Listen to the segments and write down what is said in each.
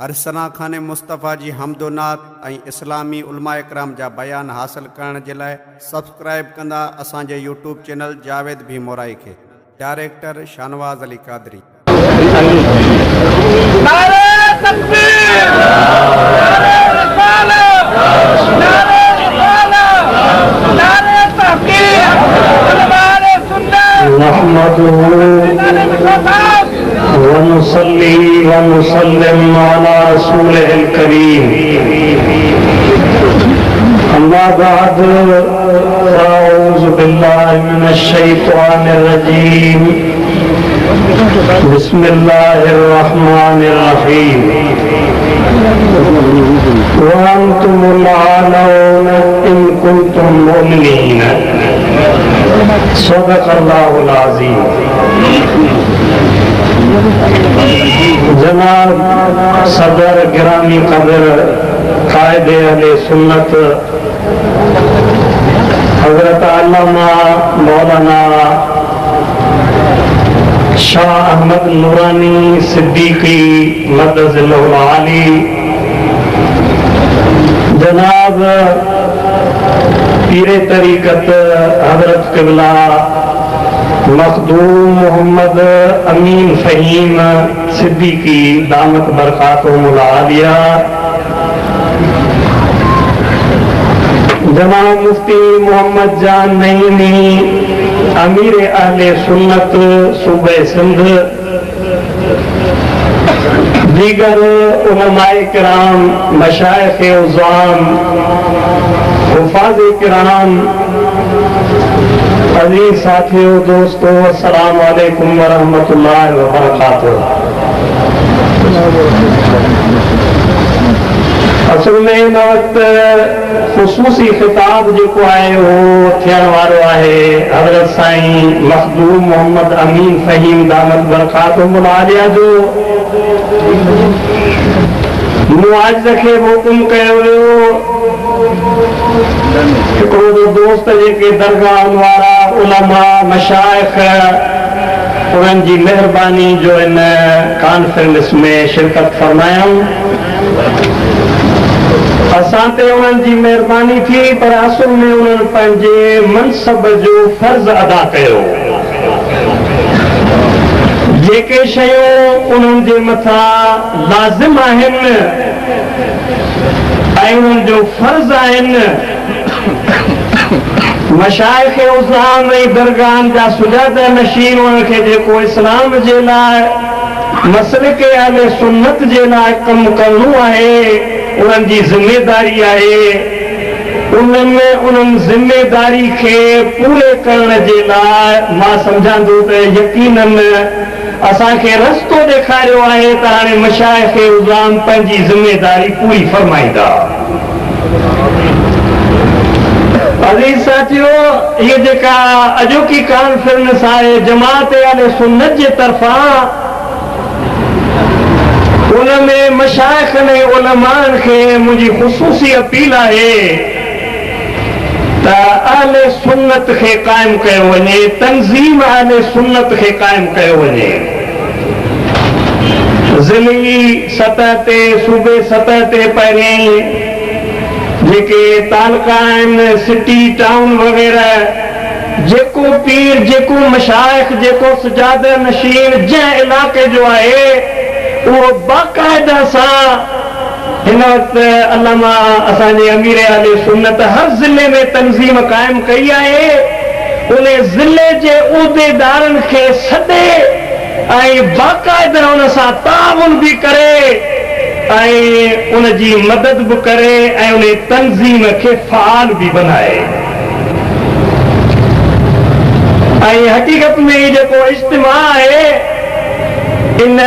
हरसना खान मुस्तफ़ा जी हमदोनात ऐं इस्लामी उलमा इकराम जा बयान हासिल करण जे लाइ सब्सक्राइब कंदा असांजे यूट्यूब चैनल जावेद भी मोराई खे। डायरेक्टर शानवाज़ अली कादरी। नारे तकबीर, नारे रिसालत, नारे रिसालत, नारे तहकीक, उलमाए सुन्नत, नहमदुहु व नुसल्ली व नुसल्लिम अला रसूलिल करीम। अम्मा बाद फ़अऊज़ु बिल्लाहि मिनश शैतानिर रजीम। बिस्मिल्लाहिर रहमानिर रहीम। व अंतुमुल आलौना इन कुंतुम मुमिनीन। सदक़ल्लाहुल अज़ीम। जनाब सदर गिरामी कदर कायदे अहले सुन्नत हजरत अल्लामा मौलाना शाह अहमद नूरानी सिद्दीकी मदज़िल्लहुल आली, जनाब पीरे तरीक़त हजरत क़िबला मखदूम मोहम्मद अमीन फ़हीम सिद्दीकी दामत बरकातुहुल आलिया, जनाब मुफ्ती मोहम्मद जान नईमी अमीर अहले सुन्नत सूबे सिंध, दीगर उलमाए किराम, मशाइख़ उज़्ज़ाम, हुफ़ाज़ किराम, अज़ीज़ साथियों, दोस्तों, अस्सलाम वालेकुम व रहमतुल्लाहि व बरकातुहू। असल में इन वक्त ख़ुसूसी ख़िताब जेको आहे उहो थियण वारो आहे हज़रत साईं मखदूम मोहम्मद अमीन फ़हीम दामत बरकातुहुल आलिया जो। मुआज़ खे हुकुम कयो वियो हिकिड़ो दोस्त जेके दरगाह वारा उलमा मशाइख़ उन्हनि जी महिरबानी जो इन कॉन्फ्रेंस में शिरकत फरमायऊं। असां ते उन्हनि जी महिरबानी थी, पर असुल में उन्हनि पंहिंजे मनसब जो फर्ज़ अदा कयो। जेके शयूं उन्हनि जे मथां लाज़िम आहिनि ऐं उन्हनि जो फर्ज़ आहिनि, मशाइख़ उज़्ज़ाम ऐं दरगाहनि जा सुजादा नशीन उन्हनि खे जेको इस्लाम जे लाइ मसलिक अहले सुन्नत जे लाइ कमु करणो आहे, उन्हनि जी ज़िमेदारी आहे। उन्हनि ज़िमेदारी खे पूरे करण जे लाइ मां सम्झांदो त यकीनन असांखे रस्तो ॾेखारियो आहे त हाणे मशाइख़ उज़्ज़ाम पंहिंजी ज़िमेदारी पूरी फरमाईंदा। अज़ीज़ साथियों, ये जेका अॼोकी कॉन्फ्रेंस आहे जमात अहले सुन्नत जे तरफ़ां, उनमें मशाइख़ ने उलमान खे मुंहिंजी ख़ुसूसी अपील आहे त अहले सुन्नत खे क़ाइमु कयो वञे, तंज़ीम अहले सुन्नत खे क़ाइमु कयो वञे। ज़िली सतह ते, सूबे सतह ते पहिरीं जेके तालका आहिनि, सिटी टाउन वग़ैरह, जेको पीर, जेको मशाइख़, जेको सुजादा नशीन जंहिं इलाक़े जो आहे, उहो बाक़ाइदा सां हिन वक़्तु अल्लामा असांजे अमीर अहले सुन्नत हर ज़िले में तंज़ीम क़ाइमु कई आहे। उन ज़िले जे उहिदेदारनि खे सॾे ऐं बाक़ाइदा उन सां ताउन बि करे ऐं उन जी मदद बि करे ऐं उन तंज़ीम खे फ़आल बि बनाए। ऐं हक़ीक़त में जेको इज्तिमा आहे, इन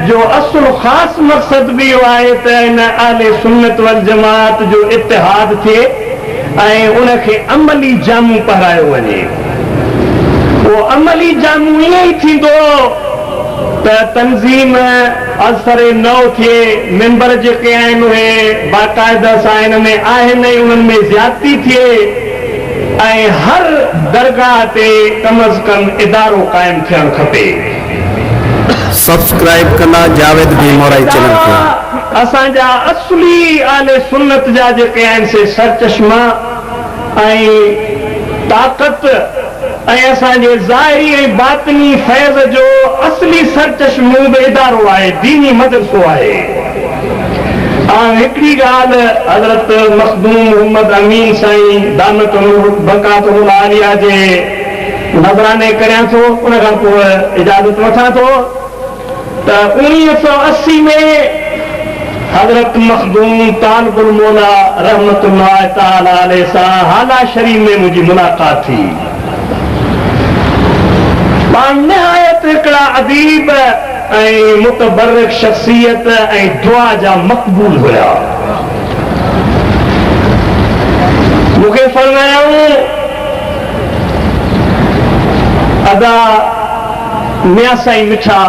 जो असुल ख़ास मक़सद बि इहो आहे त इन अहले सुन्नत वल जमात जो इत्तिहाद थिए ऐं उनखे अमली जामू पहिरायो वञे। उहो अमली जामू ईअं ई थींदो त तंज़ीम असर नओ थिए, मेंबर जेके आहिनि उहे बाक़ाइदा सां हिन में आहिनि ऐं उन्हनि में ज़्यादती थिए ऐं हर दरगाह ते कम अज़ कम इदारो क़ाइमु थियणु खपे। सब्सक्राइब कंदा जावेद भी मोराई चैनल खे। असांजा असली आले सुन्नत जा जेके आहिनि से सरचश्मा ऐं ताक़त ऐं असांजे ज़ाहिरी ऐं बातिनी फैज़ जो असली सरचश्मो बि इदारो आहे, दीनी मदरसो आहे। हिकिड़ी ॻाल्हि हज़रत मखदूम मोहम्मद अमीन साईं दामतुल बरकातुहुल आलिया जे नज़राने करियां थो, उन खां पोइ इजाज़त वठां थो त 1980 में हज़रत मखदूम तालिबुल मौला रहमतुल्लाह ताला अलैहि सां हाला शरीफ में मुंहिंजी मुलाक़ात थी। निहायत हिकिड़ा अदीब ऐं मुतबर्रिक शख्सियत ऐं दुआ जा मक़बूल हुया। मूंखे फरमायाऊं अदा मियां साईं मिठा,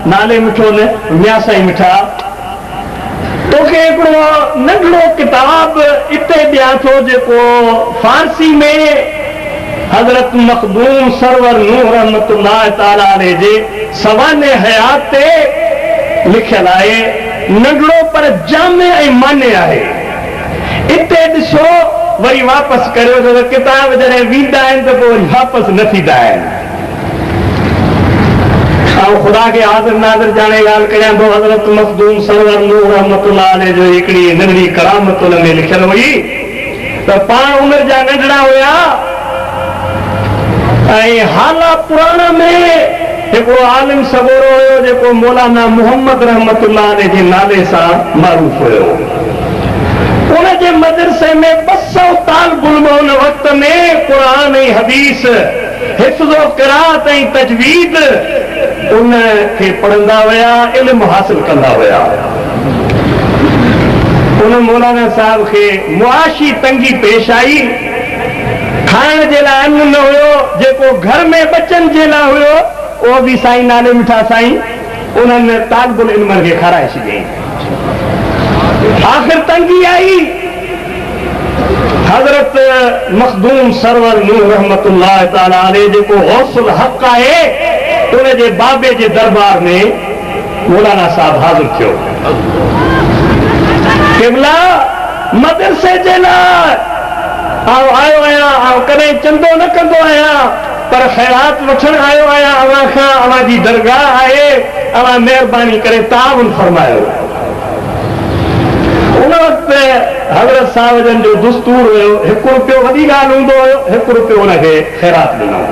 नाले मिठो न, मियां साईं मिठा, तोखे हिकिड़ो नंढड़ो किताब इते ॾियां थो जेको फारसी में हज़रत मखदूम सरवर नूह रहमतुल्लाह ताला अलैहि जे सवाने हयात ते लिखियल आहे। नंढड़ो पर जामे ऐं माने आहे। इते ॾिसो वरी वापसि करियो, छो किताब जॾहिं वेंदा आहिनि त पोइ वरी वापसि न थींदा आहिनि। ऐं ख़ुदा खे हाज़िर नाज़िर जाणे ॻाल्हि करियां थो, हज़रत मखदूम सरवर नूह रहमतुल्लाह अलैहि जो हिकिड़ी नंढड़ी करामत हुन में लिखियल हुई त पाण उमिरि जा नंढड़ा हुया ऐं हाला पुराणा में हिकिड़ो आलिम सगोरो हुयो जेको मौलाना मोहम्मद रहमतुल्लाह अलैहि जे नाले सां मारूफ़ हुयो। उन जे मदरसे में 200 तालिबुल उन वक़्त में क़ुरान ऐं हदीस हिफ़्ज़ क़िराअत ऐं तजवीद उन खे पढ़ंदा हुया, इल्म हासिल कंदा हुया। उन मौलाना साहब खे मुआशी तंगी पेश आई, खाइण जे लाइ अन्न न हुयो, जेको घर में बचनि जे लाइ हुयो उहो बि साईं नाले मिठा साईं उन्हनि तालिबुल इल्म खे खाराए छॾियईं। आख़िर तंगी आई, हज़रत मखदूम सरवर नूह रहमतुल्लाह ताला अलैहि जेको गौसुल हक़ आहे उन जे बाबे जे दरबार में मौलाना साहब हाज़िर थियो। क़िबला मदरसे जे लाइ आयो आहियां, कॾहिं चंदो न कंदो आहियां, पर ख़ैरात वठण आयो आहियां अव्हां खां, अव्हां जी दरगाह आहे, अव्हां महिरबानी करे ताउन फरमायो। उन वक़्तु हज़रत साहब जन जो दुस्तूर हुयो, 1 रुपयो वॾी ॻाल्हि हूंदो हुयो, 1 रुपयो हुनखे ख़ैरात ॾिनो।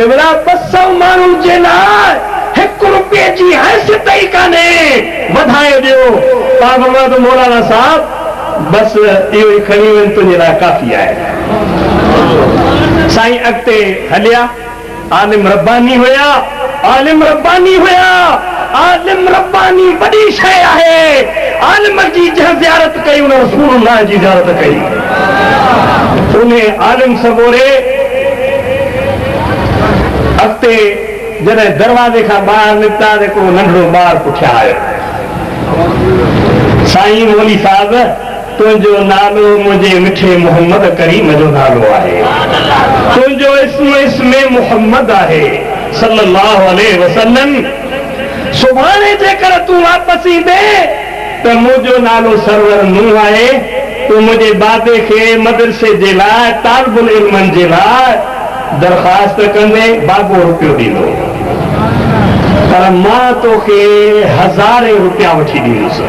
200 माण्हुनि जे लाइ 1 रुपये जी हैसियत ई कान्हे, वधाए ॾियो। पाण फरमायो मौलाना साहब बस इहो ई खणी वञ, तुंहिंजे लाइ काफ़ी आहे। साईं अॻिते हलिया। आलिम रब्बानी हुया, आलिम रब्बानी हुया। आलिम रब्बानी वॾी शइ आहे। आलिम जी जंहिं ज़ियारत कई उन रसूलुल्लाह जी ज़ियारत कई। उन आलिम सगोरे अॻिते जॾहिं दरवाज़े खां ॿाहिरि निकिता त हिकिड़ो नंढड़ो ॿार पुठियां आयो। साईं मौली साहब तुंहिंजो नालो मुंहिंजे मिठे मोहम्मद करीम जो नालो आहे, तुंहिंजो इस्म मोहम्मद आहे सल्लल्लाहु अलैहि वसल्लम। सुभाणे जेकर तूं वापसि ईंदे त मुंहिंजो नालो सरवर नूह आहे। तूं मुंहिंजे बाबे खे मदरसे जे लाइ तालिबुल इल्मनि जे लाइ दरख़्वास्त कंदे, बाबो रुपयो ॾींदो, पर मां तोखे 1000 रुपया वठी ॾींदुसि।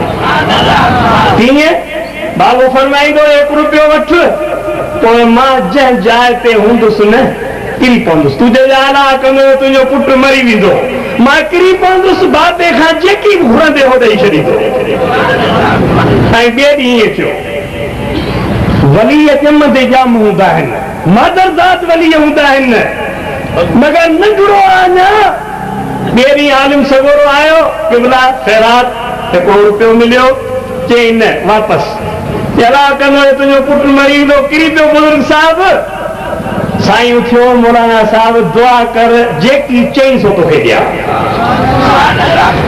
कीअं? बाबो फरमाईंदो 1 रुपयो वठ, पोइ मां जंहिं जाइ ते हूंदुसि न किरी पवंदुसि। तुंहिंजे आला कंदो तुंहिंजो पुटु मरी वेंदो, मां किरी पवंदुसि, बाबे खां जेकी बि घुरंदे हो ॾेई छॾींदो। ऐं ॿिए ॾींहुं इएं थियो। वली ॼमंदे ॼम हूंदा आहिनि, मादरदात वली हूंदा आहिनि, मगर नंढड़ो अञा। ॿिए ॾींहुं आलिम सगोरो आयो, क़िबला ख़ैरात 1 रुपयो मिलियो। चई न वापसि चला कंदो तुंहिंजो पुटु मरी वेंदो, किरी पियो बुज़ुर्ग साहिब। साईं उथियो, मौलाना साहब दुआ कर, जेकी चई सो तोखे ॾियां।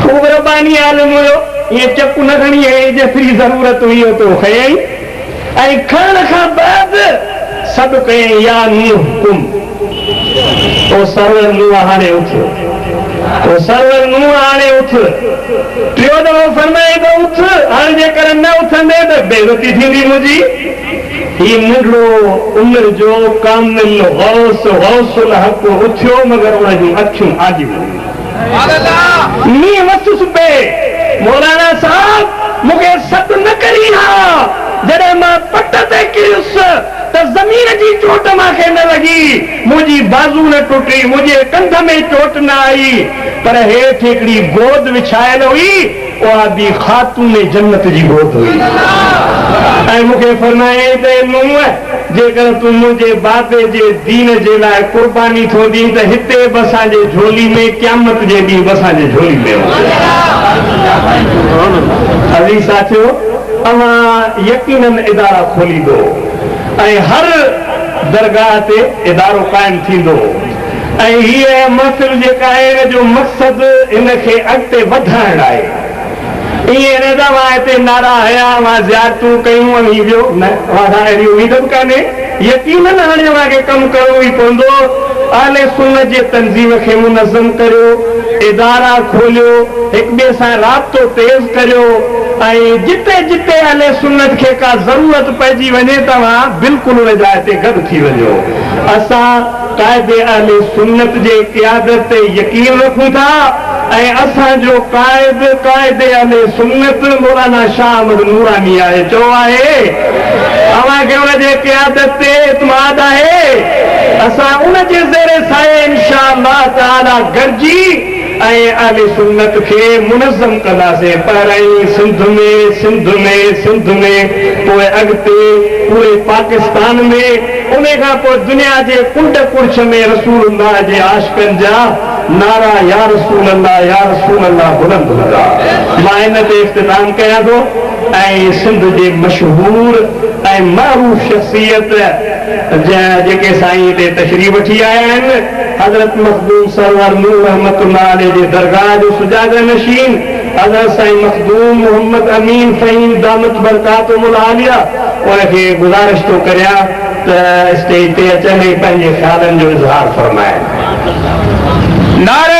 ख़ूब रब्बानी आलिम हुयो, ईअं चकु न खणी जेतिरी ज़रूरत हुई तो खयईं। ऐं खणण खां बाद सभु कयईं या नूह कुम। पोइ सरवर नूह हाणे उथियो। तो सरवर नूह हाणे उथ, टियों दफ़ो फरमाए तो उथ, हाणे जेकर न उथंदे त बेइज़ती थींदी मुंहिंजी। ही नंढड़ो उमिरि जो कामिल गौसुल हक़ उथियो, मगर उन जूं अखियूं आजियूं। मींहुं महसूस पे मौलाना साहब मूंखे सॾु न करी हा, जॾहिं मां पट ते किरियुसि त ज़मीन जी चोट मूंखे न लॻी, मुंहिंजी बाज़ू न टुटी, मुंहिंजे कंध में चोट न आई, पर हेठि हिकिड़ी गोद विछायल हुई, उहा बि ख़ातून जन्नत जी गोद हुई। ऐं मूंखे फरमाए त नूह, जेकर तूं मुंहिंजे बाबे जे दीन जे लाइ कुर्बानी थो ॾीं त हिते बि असांजे झोली में, क़यामत जे ॾींहुं बि असांजे झोली में। अज़ीज़ साथियो, अवां यकीनन इदारा खोलींदो ऐं हर दरगाह ते इदारो क़ाइमु थींदो, ऐं हीअ महफ़िल जेका आहे जो मक़सदु हिनखे अॻिते वधाइण आहे। ईअं न त मां हिते नारा हया, मां ज़ियारतूं कयूं ऐं ॿियो न, अहिड़ी उमेद बि कान्हे। यकीनन हाणे अव्हांखे कमु करिणो ई पवंदो। आले सुन्नत जे तंज़ीम खे मुनज़्ज़म करियो, इदारा खोलियो, हिक ॿिए सां राब्तो तेज़ करियो, ऐं जिते जिते आले सुन्नत खे का ज़रूरत पइजी वञे तव्हां बिल्कुलु उन जाइ ते गॾु थी वञो। असां क़ाइदे आले सुन्नत जे क़यादत ते यकीन रखूं था, ऐं असांजो क़ाइदे आले सुन्नत मौलाना शाह अहमद नूरानी आहे। चओ आहे अव्हांखे उन जे क़यादत ते इत्माद आहे। असां उन जे ज़ेरे साए इंशाअल्लाह ताला गॾिजी ऐं आले सुन्नत खे मुनज़्ज़म कंदासीं। पहिरीं सिंध में पोइ अॻिते पूरे पाकिस्तान में, उन खां पोइ दुनिया जे कुंड कुर्छ में रसूलुल्लाह जे आशिक़नि जा नारा या रसूल अल्लाह बुलंद हूंदा। मां हिन ते इख़्तिताम कयां थो ऐं सिंध जे मशहूर ऐं मरूफ़ शख़्सियत जेके साईं हिते तशरीफ़ वठी आया आहिनि, हज़रत मखदूम सरवर नूर रहमतुल्लाह अलैह जे दरगाह जो सुजादा नशीन हज़रत साईं मखदूम मोहम्मद अमीन फ़हीम दामत बरकातुहुल आलिया, उनखे गुज़ारिश थो करियां त स्टेज ते अचनि ऐं पंहिंजे ख़्यालनि जो इज़हार फरमाए। नारे